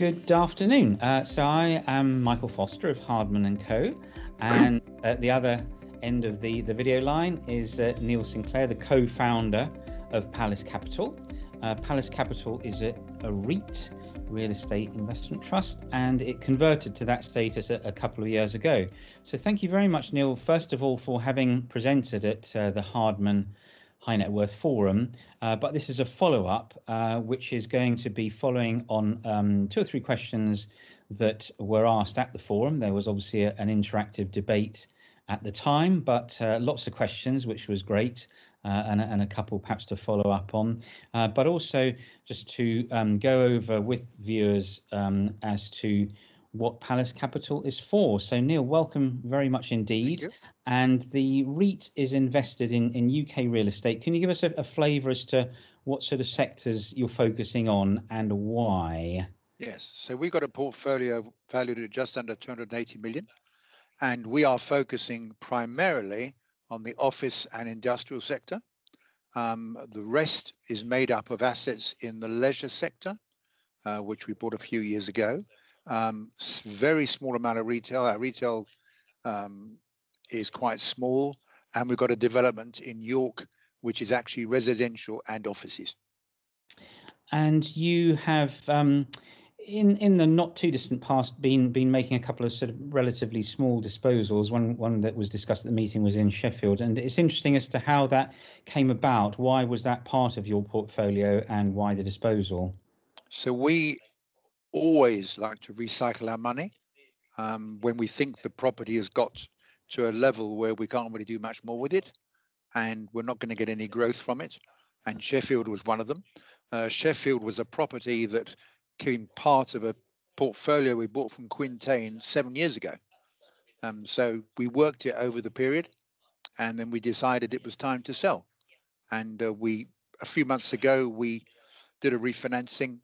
Good afternoon. So I am Michael Foster of Hardman Co, and at the other end of the video line is Neil Sinclair, the co-founder of Palace Capital. Palace Capital is a REIT, real estate investment trust, and it converted to that status a couple of years ago. So thank you very much, Neil, first of all, for having presented at the Hardman High Net Worth Forum, but this is a follow-up, which is going to be following on 2 or 3 questions that were asked at the forum. There was obviously an interactive debate at the time, but lots of questions, which was great, and a couple perhaps to follow up on, but also just to go over with viewers as to what Palace Capital is for. So Neil, welcome very much indeed. And the REIT is invested in UK real estate. Can you give us a flavour as to what sort of sectors you're focusing on and why? Yes, so we've got a portfolio valued at just under 280 million, and we are focusing primarily on the office and industrial sector. The rest is made up of assets in the leisure sector, which we bought a few years ago. Very small amount of retail. Our retail is quite small, and we've got a development in York, which is actually residential and offices. And you have, in the not too distant past, been making a couple of sort of relatively small disposals. One that was discussed at the meeting was in Sheffield, and it's interesting as to how that came about. Why was that part of your portfolio, and why the disposal? So we always like to recycle our money when we think the property has got to a level where we can't really do much more with it, and we're not going to get any growth from it. And Sheffield was one of them. Sheffield was a property that became part of a portfolio we bought from Quintain 7 years ago. So we worked it over the period, and then we decided it was time to sell. And a few months ago, we did a refinancing,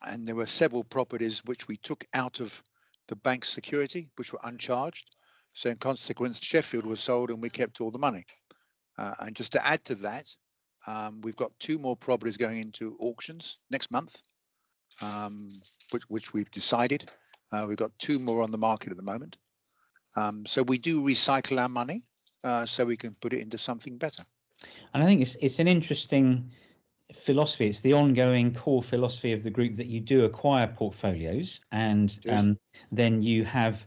and there were several properties which we took out of the bank security, which were uncharged. So in consequence, Sheffield was sold and we kept all the money. And just to add to that, we've got 2 more properties going into auctions next month, which we've decided. We've got 2 more on the market at the moment. So we do recycle our money so we can put it into something better. And I think it's an interesting philosophy. It's the ongoing core philosophy of the group that you do acquire portfolios, and then you have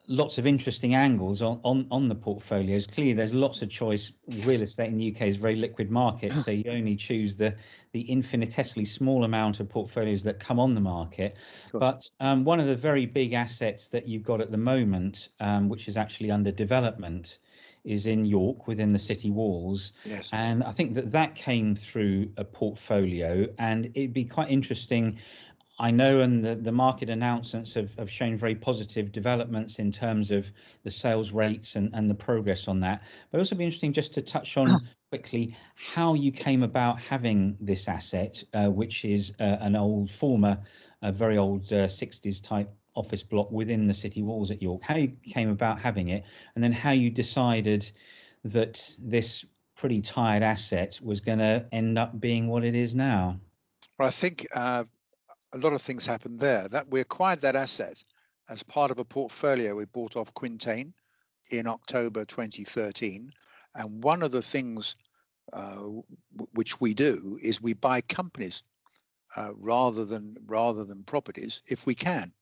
lots of interesting angles on the portfolios. Clearly, there's lots of choice. Real estate in the UK is a very liquid market, so you only choose the infinitesimally small amount of portfolios that come on the market. But one of the very big assets that you've got at the moment, which is actually under development, is in York within the city walls. Yes. And I think that came through a portfolio, and it'd be quite interesting. I know, and the market announcements have shown very positive developments in terms of the sales rates and the progress on that. But also be interesting just to touch on quickly how you came about having this asset, which is an old very old 60s type office block within the city walls at York. How you came about having it, and then how you decided that this pretty tired asset was going to end up being what it is now. Well, I think a lot of things happened there. That we acquired that asset as part of a portfolio we bought off Quintain in October 2013. And one of the things which we do is we buy companies rather than properties if we can.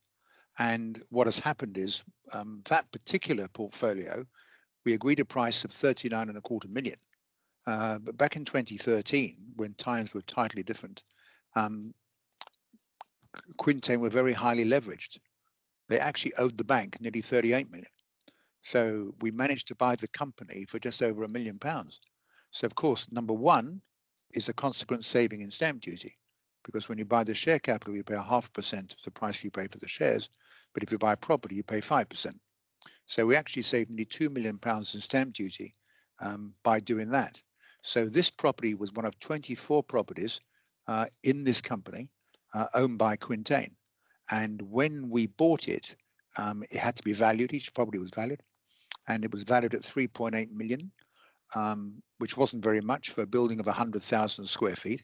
And what has happened is that particular portfolio, we agreed a price of 39.25 million. But back in 2013, when times were totally different, Quintain were very highly leveraged. They actually owed the bank nearly 38 million. So we managed to buy the company for just over £1 million. So of course, number one is a consequent saving in stamp duty, because when you buy the share capital, you pay 0.5% of the price you pay for the shares. But if you buy property, you pay 5%. So we actually saved nearly £2 million in stamp duty by doing that. So this property was one of 24 properties in this company owned by Quintain. And when we bought it, it had to be valued. Each property was valued, and it was valued at 3.8 million, which wasn't very much for a building of 100,000 square feet.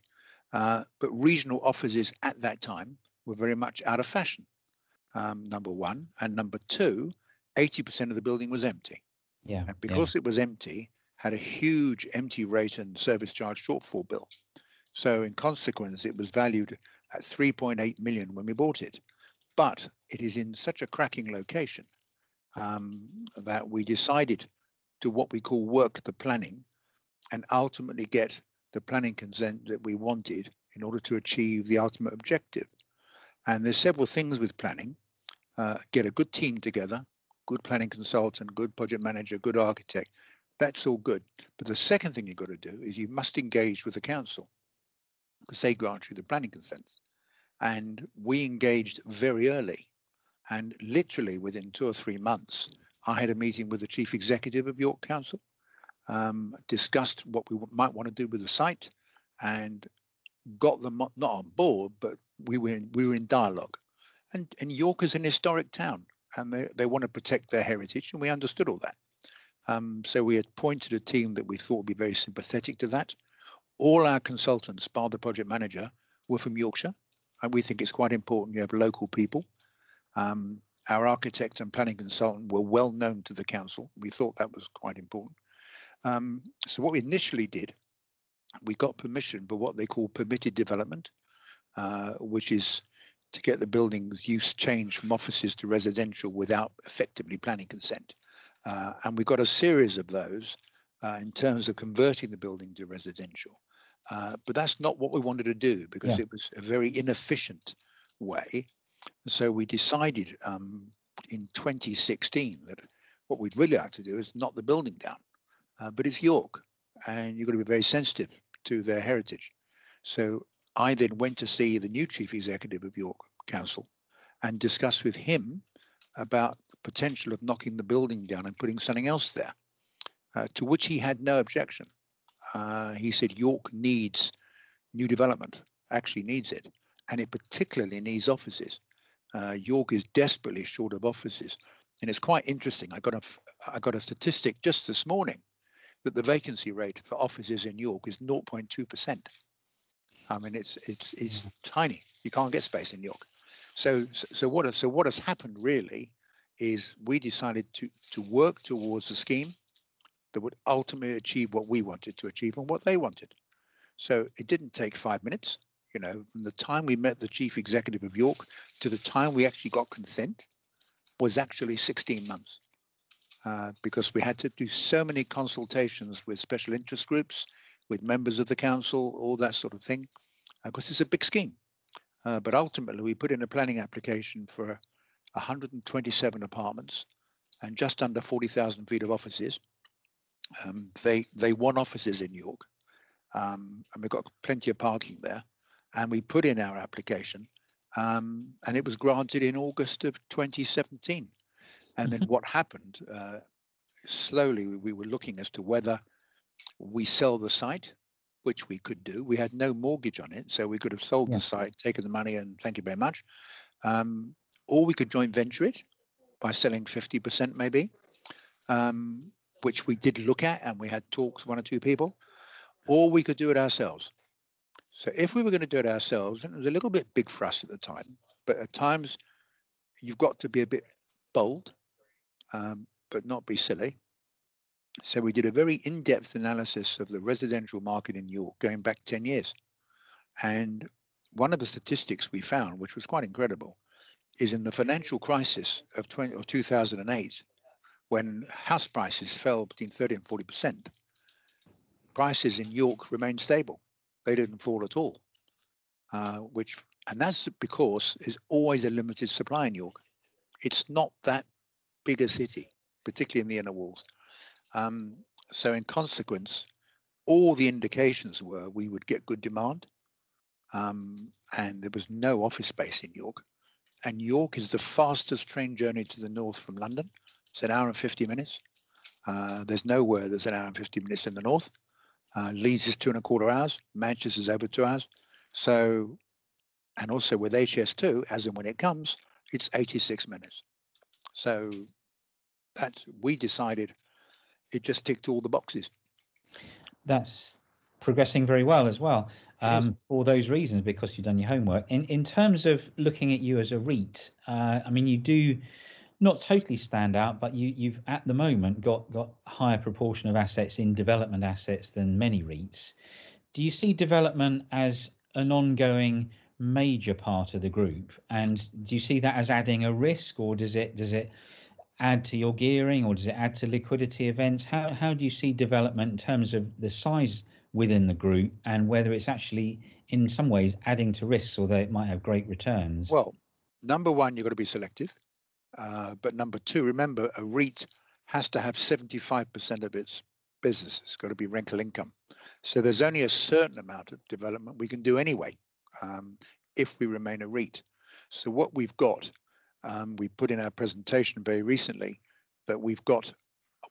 But regional offices at that time were very much out of fashion, number one. And number two, 80% of the building was empty. Yeah. And because it was empty, had a huge empty rate and service charge shortfall bill. So in consequence, it was valued at 3.8 million when we bought it. But it is in such a cracking location that we decided to what we call work the planning and ultimately get the planning consent that we wanted in order to achieve the ultimate objective. And there's several things with planning. Get a good team together, good planning consultant, good project manager, good architect. That's all good. But the second thing you've got to do is you must engage with the council because they grant you the planning consents. And we engaged very early. And literally within 2 or 3 months, I had a meeting with the chief executive of York Council, discussed what we might want to do with the site, and got them not on board, but we were in dialogue. And York is an historic town, and they want to protect their heritage, and we understood all that. So we had appointed a team that we thought would be very sympathetic to that. All our consultants, bar the project manager, were from Yorkshire, and we think it's quite important you have local people. Our architect and planning consultant were well known to the council. We thought that was quite important. So what we initially did, we got permission for what they call permitted development, which is to get the building's use changed from offices to residential without effectively planning consent. And we got a series of those in terms of converting the building to residential. But that's not what we wanted to do because it was a very inefficient way. So we decided in 2016 that what we'd really like to do is knock the building down, but it's York, and you've got to be very sensitive to their heritage. So I then went to see the new chief executive of York Council and discussed with him about the potential of knocking the building down and putting something else there, to which he had no objection. He said York needs new development, actually needs it, and it particularly needs offices. York is desperately short of offices, and it's quite interesting. I got a statistic just this morning that the vacancy rate for offices in York is 0.2%. I mean, it's tiny. You can't get space in York. So what has happened really is we decided to work towards a scheme that would ultimately achieve what we wanted to achieve and what they wanted. So it didn't take 5 minutes. You know, from the time we met the chief executive of York to the time we actually got consent was actually 16 months. Because we had to do so many consultations with special interest groups, with members of the council, all that sort of thing, because it's a big scheme. But ultimately, we put in a planning application for 127 apartments and just under 40,000 feet of offices. They won offices in York, and we've got plenty of parking there. And we put in our application, and it was granted in August of 2017. And then what happened, slowly we were looking as to whether we sell the site, which we could do. We had no mortgage on it, so we could have sold the site, taken the money, and thank you very much. Or we could joint venture it by selling 50% maybe, which we did look at, and we had talks, 1 or 2 people, or we could do it ourselves. So if we were going to do it ourselves, and it was a little bit big for us at the time, but at times you've got to be a bit bold, but not be silly. So we did a very in-depth analysis of the residential market in York going back 10 years. And one of the statistics we found, which was quite incredible, is in the financial crisis of 2008, when house prices fell between 30 and 40%, prices in York remained stable. They didn't fall at all, and that's because there's always a limited supply in York. It's not that big a city, particularly in the inner walls. So in consequence, all the indications were we would get good demand, and there was no office space in York. And York is the fastest train journey to the north from London. It's an hour and 50 minutes. There's nowhere there's an hour and 50 minutes in the north. Leeds is 2.25 hours. Manchester is over 2 hours. So, and also with HS2, as and when it comes, it's 86 minutes. So we decided it just ticked all the boxes. That's progressing very well as well. for those reasons, because you've done your homework. In terms of looking at you as a REIT, I mean, you do not totally stand out, but you've at the moment got a higher proportion of assets in development assets than many REITs. Do you see development as an ongoing major part of the group, and do you see that as adding a risk, or does it add to your gearing, or does it add to liquidity events? How do you see development in terms of the size within the group, and whether it's actually in some ways adding to risks, although it might have great returns? Well, number one, you've got to be selective. But number two, remember, a REIT has to have 75% of its business. It's got to be rental income. So there's only a certain amount of development we can do anyway, if we remain a REIT. So what we've got, we put in our presentation very recently that we've got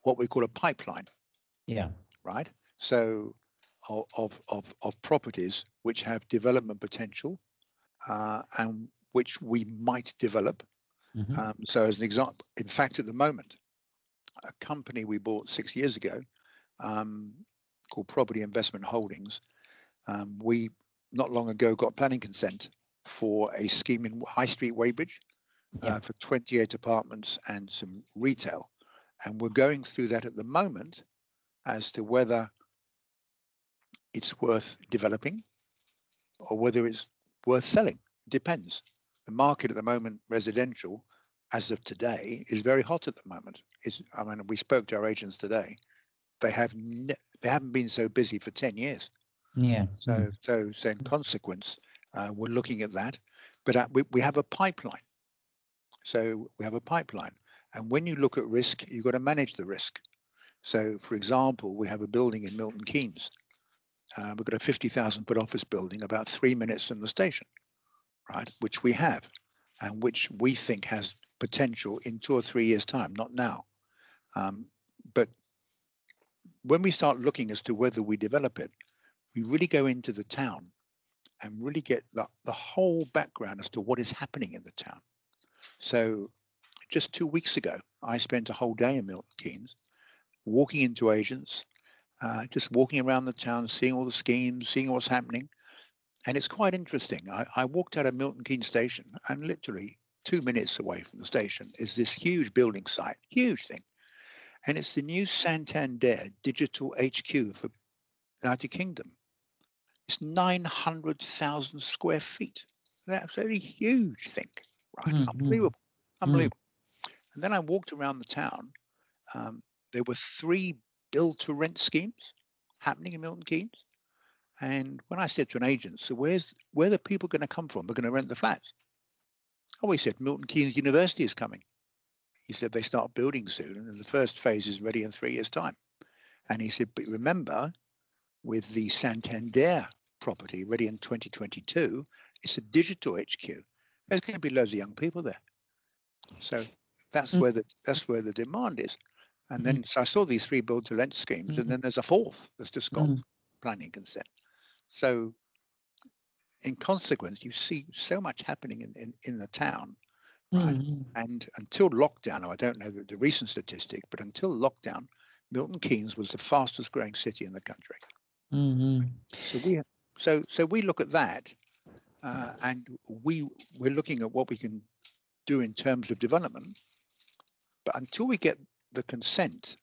what we call a pipeline. Yeah. Right. So of properties which have development potential, and which we might develop. So as an example, in fact, at the moment, a company we bought 6 years ago, called Property Investment Holdings, we not long ago got planning consent for a scheme in High Street, Weybridge, for 28 apartments and some retail. And we're going through that at the moment as to whether it's worth developing or whether it's worth selling. Depends. The market at the moment, residential, as of today, is very hot at the moment. I mean, we spoke to our agents today. They haven't been so busy for 10 years. Yeah. So in consequence, we're looking at that. But we have a pipeline. So we have a pipeline. And when you look at risk, you've got to manage the risk. So, for example, we have a building in Milton Keynes. We've got a 50,000 foot office building about 3 minutes from the station, right? Which we have, and which we think has potential in 2 or 3 years' time, not now. But when we start looking as to whether we develop it, we really go into the town and really get the whole background as to what is happening in the town. So just 2 weeks ago, I spent a whole day in Milton Keynes, walking into agents, just walking around the town, seeing all the schemes, seeing what's happening. And it's quite interesting. I walked out of Milton Keynes station, and literally 2 minutes away from the station is this huge building site, huge thing. And it's the new Santander digital HQ for the United Kingdom. It's 900,000 square feet. That's a very huge thing, right? Unbelievable, unbelievable. And then I walked around the town. There were 3 build-to-rent schemes happening in Milton Keynes. And when I said to an agent, so where are the people going to come from? They're going to rent the flats. Oh, he said, Milton Keynes University is coming. He said, they start building soon, and the first phase is ready in 3 years' time. And he said, but remember, with the Santander property ready in 2022, it's a digital HQ. There's going to be loads of young people there. So that's where the demand is. And then so I saw these 3 build-to-rent schemes, and then there's a 4th that's just got planning consent. So in consequence, you see so much happening in the town, right? And until lockdown, I don't know the recent statistic, but until lockdown, Milton Keynes was the fastest growing city in the country. So we look at that, and we're looking at what we can do in terms of development. But until we get the consent,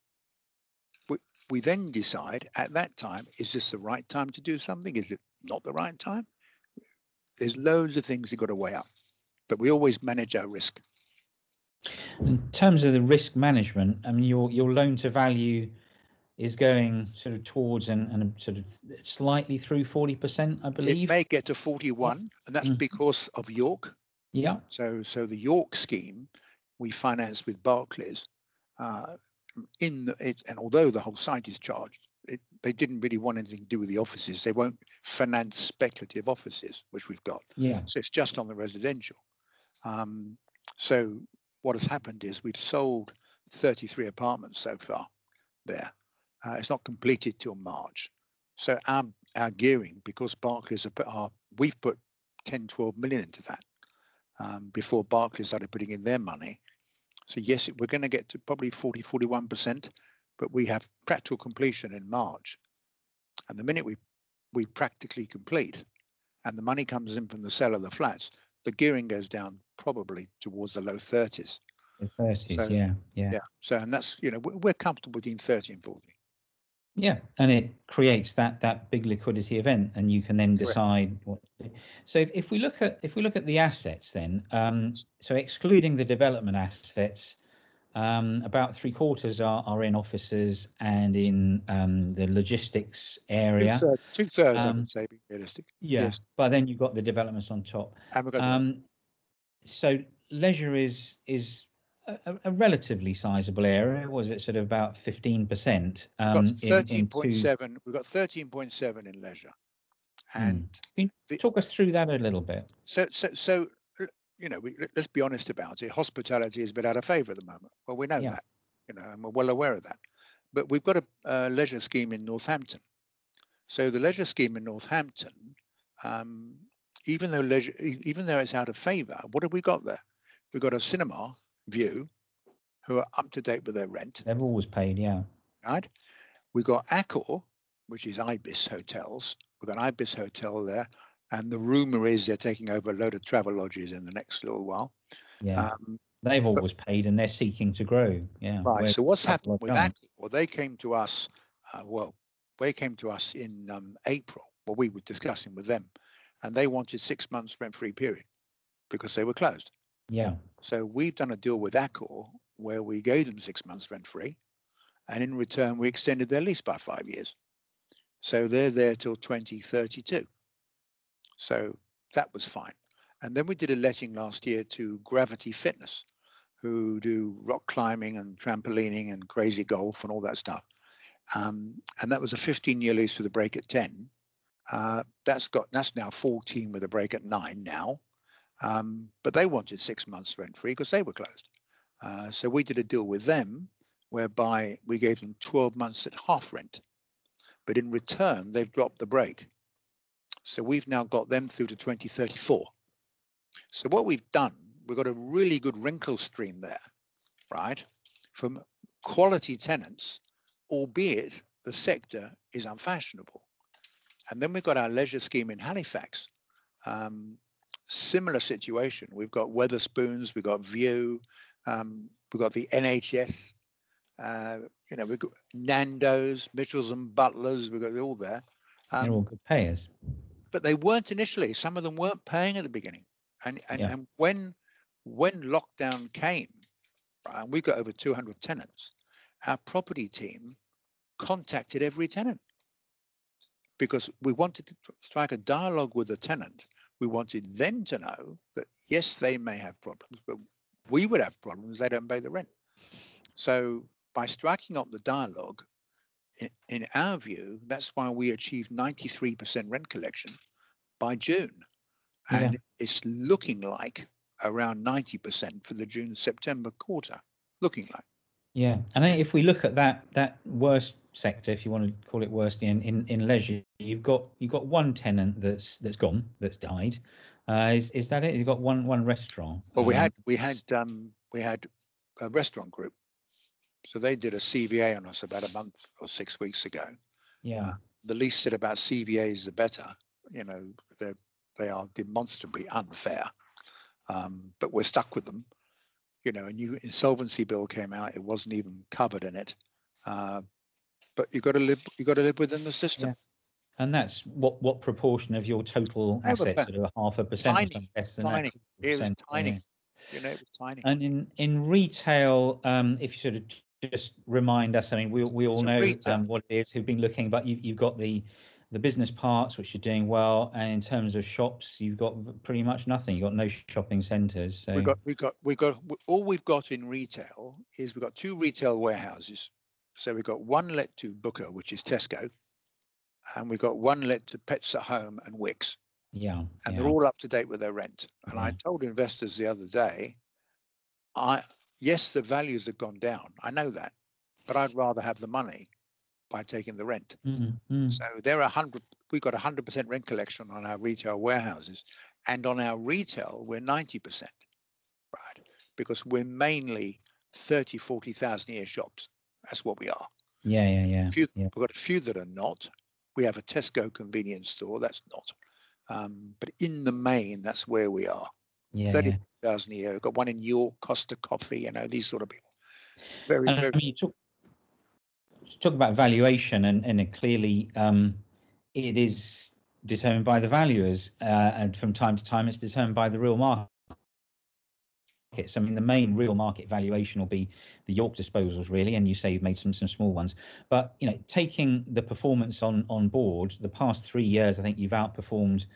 we then decide at that time, is this the right time to do something? Is it not the right time? There's loads of things you've got to weigh up, but we always manage our risk. In terms of the risk management, I mean, your loan to value is going sort of towards and sort of slightly through 40%, I believe. It may get to 41, and that's because of York. Yeah. So the York scheme we financed with Barclays, and although the whole site is charged, they didn't really want anything to do with the offices. They won't finance speculative offices, which we've got. Yeah. So it's just on the residential. So what has happened is we've sold 33 apartments so far there. It's not completed till March. So our gearing, because Barclays we've put 10, 12 million into that before Barclays started putting in their money. So yes, we're going to get to probably 40, 41%, but we have practical completion in March. And the minute we we practically complete and the money comes in from the sale of the flats, the gearing goes down probably towards the low 30s. The 30s, So, yeah. So, and that's, you know, we're comfortable between 30 and 40. Yeah, and it creates that big liquidity event, and you can then decide what to do. So if we look at the assets, then so excluding the development assets, about 3/4 are in offices and in the logistics area. Two-thirds, I would say, being realistic. Yeah, Yes. but then you've got the developments on top. And we've got So leisure is a relatively sizable area. Was it sort of about 15%? we've got In two. 13.7. We've got 13.7 in leisure. And Can you talk us through that a little bit? So you know, let's be honest about it. Hospitality is a bit out of favour at the moment. Well, we know that, you know, and we're well aware of that. But we've got a leisure scheme in Northampton. So the leisure scheme in Northampton, even though it's out of favour, what have we got there? We've got a cinema View, who are up to date with their rent. They've always paid, yeah. Right. We've got Accor, which is Ibis Hotels. We've got Ibis Hotel there. And the rumor is they're taking over a load of travel lodges in the next little while. Yeah. They've always paid and they're seeking to grow. Yeah. Right. So what's happened with that? Well, they came to us. They came to us in April. Well, we were discussing with them, and they wanted 6 months rent-free period because they were closed. Yeah. So we've done a deal with Accor where we gave them 6 months rent-free, and in return we extended their lease by 5 years. So they're there till 2032. So that was fine. And then we did a letting last year to Gravity Fitness, who do rock climbing and trampolining and crazy golf and all that stuff. And that was a 15-year lease with a break at 10. That's now 14 with a break at 9 now. But they wanted 6 months rent-free because they were closed. So we did a deal with them whereby we gave them 12 months at half rent. But in return, they've dropped the break. So we've now got them through to 2034. So what we've done, we've got a really good wrinkle stream there, right? From quality tenants, albeit the sector is unfashionable. And then we've got our leisure scheme in Halifax. Similar situation. We've got Weatherspoons, we've got View, we've got the NHS, you know, we've got Nando's, Mitchells and Butlers, we've got it all there. They're all good payers. But they weren't initially. Some of them weren't paying at the beginning. And when lockdown came, right, and we've got over 200 tenants, our property team contacted every tenant because we wanted to strike a dialogue with the tenant. We wanted them to know that, yes, they may have problems, but we would have problems. They don't pay the rent. So by striking up the dialogue, in our view, that's why we achieved 93% rent collection by June. And it's looking like around 90% for the June-September quarter, looking like. Yeah, and if we look at that worst sector, if you want to call it worst, in leisure, you've got one tenant that's gone, that's died. Is that it? You've got one restaurant. Well, we had a restaurant group, so they did a CVA on us about a month or 6 weeks ago. Yeah. The lease said about CVAs are better. You know, they are demonstrably unfair, but we're stuck with them. You know, a new insolvency bill came out; it wasn't even covered in it. But you got to live within the system. Yeah. And that's what proportion of your total assets? Sort of 0.5% tiny, or something less than tiny. that. It was tiny. Yeah. You know, it was tiny. And in retail, if you sort of just remind us, I mean, we all know what it is who've been looking, but you've got the business parts, which are doing well, and in terms of shops, you've got pretty much nothing. You've got no shopping centres. So we got all we've got in retail is we've got 2 retail warehouses. So we've got one let to Booker, which is Tesco, and we've got one let to Pets at Home and Wickes. Yeah. And they're all up to date with their rent. And I told investors the other day, yes, the values have gone down. I know that, but I'd rather have the money by taking the rent. So we've got 100% rent collection on our retail warehouses, and on our retail we're 90%, right? Because we're mainly 30,000-40,000 a year shops. That's what we are. Yeah. We've got a few that are not, We have a Tesco convenience store. That's not. But in the main, that's where we are. Yeah, 30,000 a year. We've got one in York, Costa Coffee, these sort of people. Very, and very. I mean, you talk about valuation, and clearly it is determined by the valuers, and from time to time it's determined by the real market. So I mean, the main real market valuation will be the York disposals, really, and you say you've made some small ones. But taking the performance on board, the past 3 years, I think you've outperformed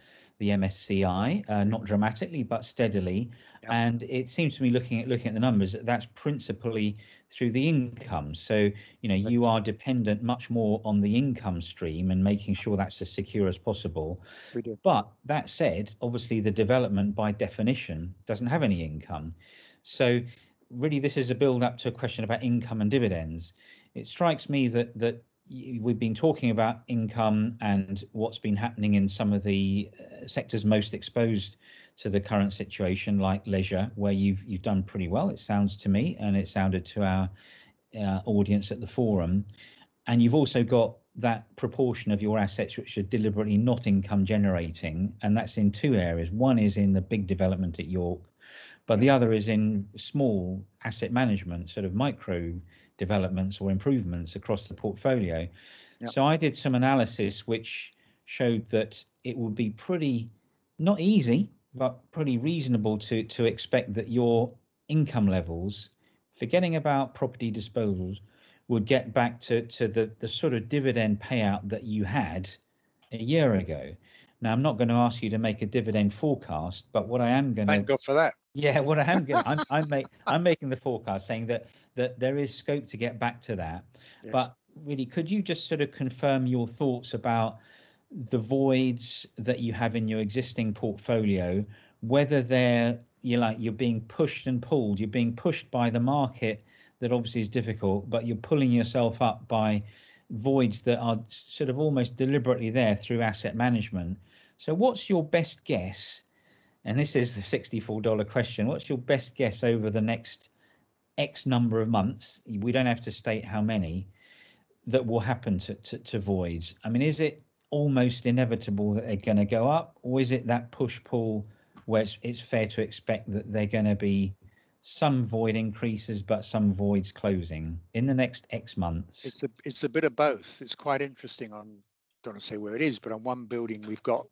the MSCI, not dramatically but steadily. Yep. And it seems to me, looking at the numbers, that's principally through the income. So you are dependent much more on the income stream and making sure that's as secure as possible. We do. But that said, obviously the development by definition doesn't have any income. So really this is a build up to a question about income and dividends. It strikes me that we've been talking about income and what's been happening in some of the sectors most exposed to the current situation, like leisure, where you've done pretty well, it sounds to me, and it sounded to our audience at the forum. And you've also got that proportion of your assets which are deliberately not income generating, and that's in two areas. One is in the big development at York, but the other is in small asset management, sort of micro developments or improvements across the portfolio. Yep. So I did some analysis which showed that it would be pretty, not easy, but pretty reasonable to expect that your income levels, forgetting about property disposals, would get back to the sort of dividend payout that you had a year ago. Now, I'm not going to ask you to make a dividend forecast, but what I am going to, Thank God for that. yeah, what I am going to, I'm making the forecast saying that there is scope to get back to that. Yes. But really, could you just sort of confirm your thoughts about the voids that you have in your existing portfolio, whether you're being pushed and pulled, you're being pushed by the market, that obviously is difficult, but you're pulling yourself up by voids that are sort of almost deliberately there through asset management. So what's your best guess? And this is the $64 question. What's your best guess over the next X number of months? We don't have to state how many, that will happen to voids. I mean, is it almost inevitable that they're going to go up, or is it that push-pull where it's fair to expect that they're going to be some void increases, but some voids closing in the next X months? It's a bit of both. It's quite interesting. Don't want to say where it is, but on one building we've got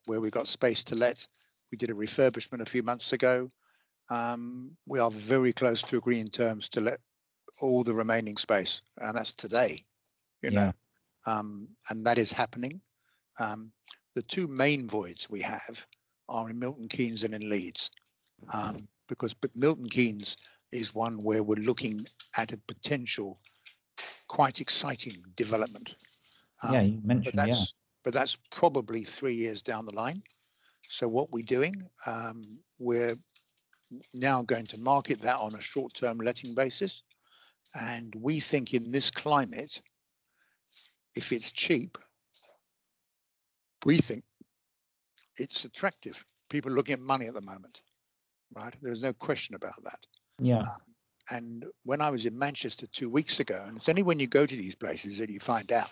space to let. We did a refurbishment a few months ago. We are very close to agreeing terms to let all the remaining space, and that's today. And that is happening. The two main voids we have are in Milton Keynes and in Leeds, but Milton Keynes is one where we're looking at a potential quite exciting development. You mentioned, but that's probably 3 years down the line. So what we're doing, we're now going to market that on a short-term letting basis, and we think in this climate, if it's cheap, we think it's attractive. People are looking at money at the moment, right? There's no question about that. Yeah. And when I was in Manchester 2 weeks ago, and it's only when you go to these places that you find out.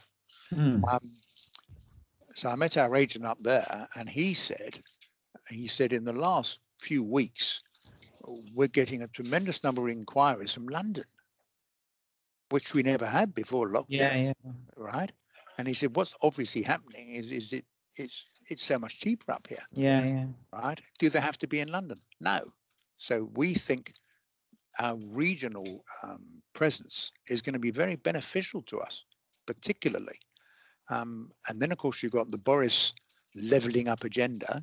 So I met our agent up there, and he said in the last few weeks, we're getting a tremendous number of inquiries from London, which we never had before lockdown. Right? And he said, what's obviously happening is it's so much cheaper up here. Right? Do they have to be in London? No. So we think our regional presence is going to be very beneficial to us, particularly. And then, of course, you've got the Boris levelling up agenda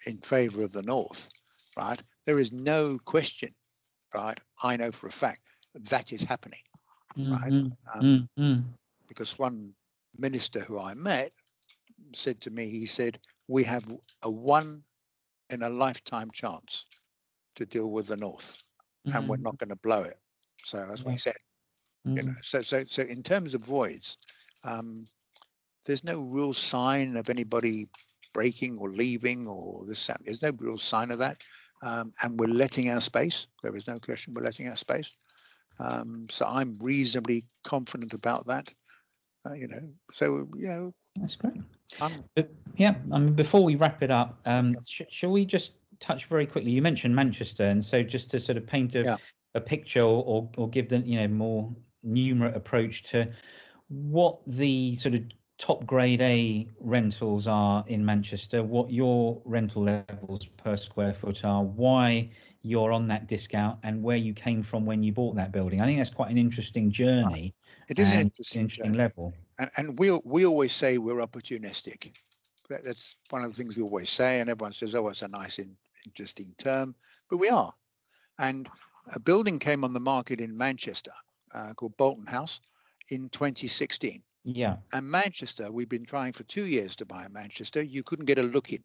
in favour of the North, right? There is no question, right? I know for a fact that is happening, right? Because one minister who I met said to me, he said, we have a one in a lifetime chance to deal with the North, and we're not going to blow it. So that's what he said. So in terms of voids, there's no real sign of anybody breaking or leaving or this. There's no real sign of that, and we're letting our space. There is no question we're letting our space. So I'm reasonably confident about that. You know, so you know, That's great. I'm Yeah, I mean, before we wrap it up, yeah, shall we just touch very quickly? You mentioned Manchester, and so just to sort of paint a picture, or give the more numerate approach to what the sort of top grade A rentals are in Manchester, what your rental levels per square foot are, why you're on that discount, and where you came from when you bought that building. I think that's quite an interesting journey it is an and an interesting interesting journey, level. and we always say we're opportunistic. That's one of the things we always say, and everyone says, "Oh, it's a nice, interesting term," but we are. And a building came on the market in Manchester called Bolton House in 2016. Yeah. And Manchester, we've been trying for 2 years to buy Manchester. You couldn't get a look in.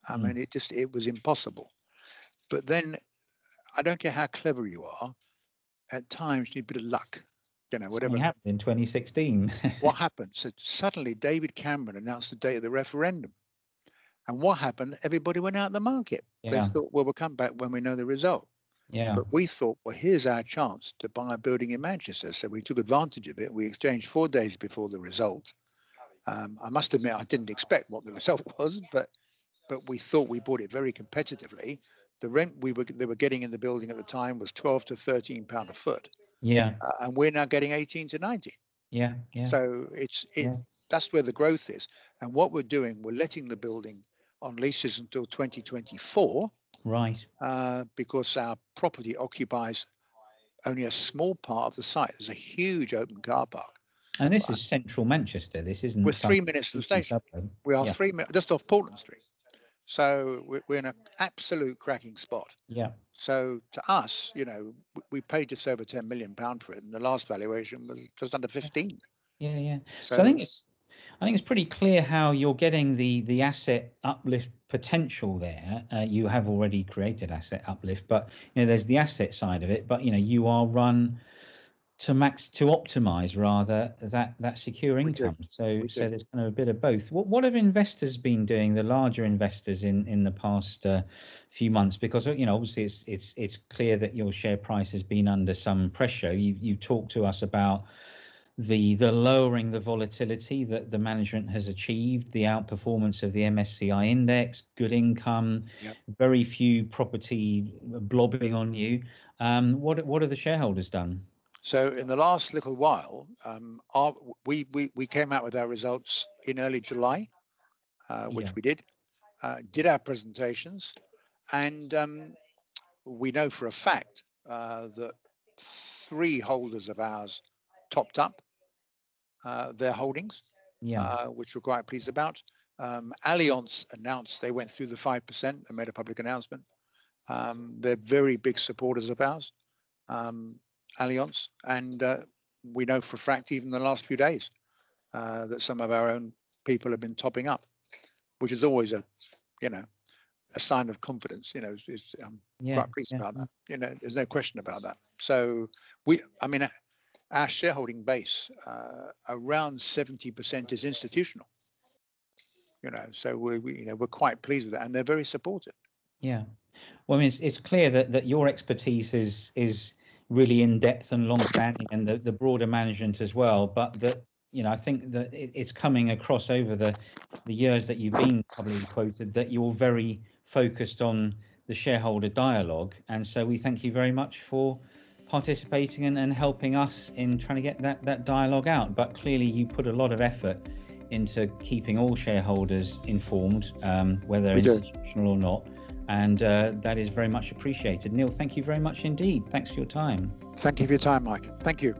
I mean, it was impossible. But then, I don't care how clever you are, at times you need a bit of luck. You know, whatever. Something happened in 2016. What happened? So suddenly David Cameron announced the date of the referendum. And what happened? Everybody went out of the market. They Yeah. thought, well, we'll come back when we know the result. Yeah. But we thought, well, here's our chance to buy a building in Manchester. So we took advantage of it. We exchanged 4 days before the result. I must admit, I didn't expect what the result was, but we thought we bought it very competitively. The rent they were getting in the building at the time was £12 to £13 a foot. Yeah. And we're now getting 18 to 19. Yeah. Yeah. So that's where the growth is. And what we're doing, we're letting the building on leases until 2024. Right. Because our property occupies only a small part of the site. There's a huge open car park. And this is central Manchester. This isn't We're some 3 minutes from the station. suburb. We are Yeah. 3 minutes just off Portland Street. So we're in an absolute cracking spot. Yeah. So to us, we paid just over £10 million for it, and the last valuation was just under 15. Yeah. Yeah. So So I think it's pretty clear how you're getting the asset uplift potential there. You have already created asset uplift, but there's the asset side of it. But you are run to optimize rather that secure income. So there's kind of a bit of both. What have investors been doing, the larger investors in the past few months? Because obviously it's clear that your share price has been under some pressure. You talked to us about the lowering the volatility that the management has achieved, the outperformance of the MSCI index, good income, very few property blobbing on you. What have the shareholders done? So in the last little while, we came out with our results in early July, which we did our presentations, and we know for a fact that 3 holders of ours topped up their holdings, which we're quite pleased about. Allianz announced they went through the 5% and made a public announcement. They're very big supporters of ours, Allianz, and we know for a fact even in the last few days that some of our own people have been topping up, which is always a sign of confidence. I'm quite pleased about that. There's no question about that. So our shareholding base, around 70% is institutional. So we're quite pleased with that, and they're very supportive. Yeah, well, I mean, it's clear that your expertise is really in depth and long standing, and the broader management as well. But that I think that it's coming across over the years that you've been publicly quoted that you're very focused on the shareholder dialogue, and so we thank you very much for participating and helping us in trying to get that dialogue out. But clearly, you put a lot of effort into keeping all shareholders informed, whether institutional or not. And that is very much appreciated. Neil, thank you very much indeed. Thanks for your time. Thank you for your time, Mike. Thank you.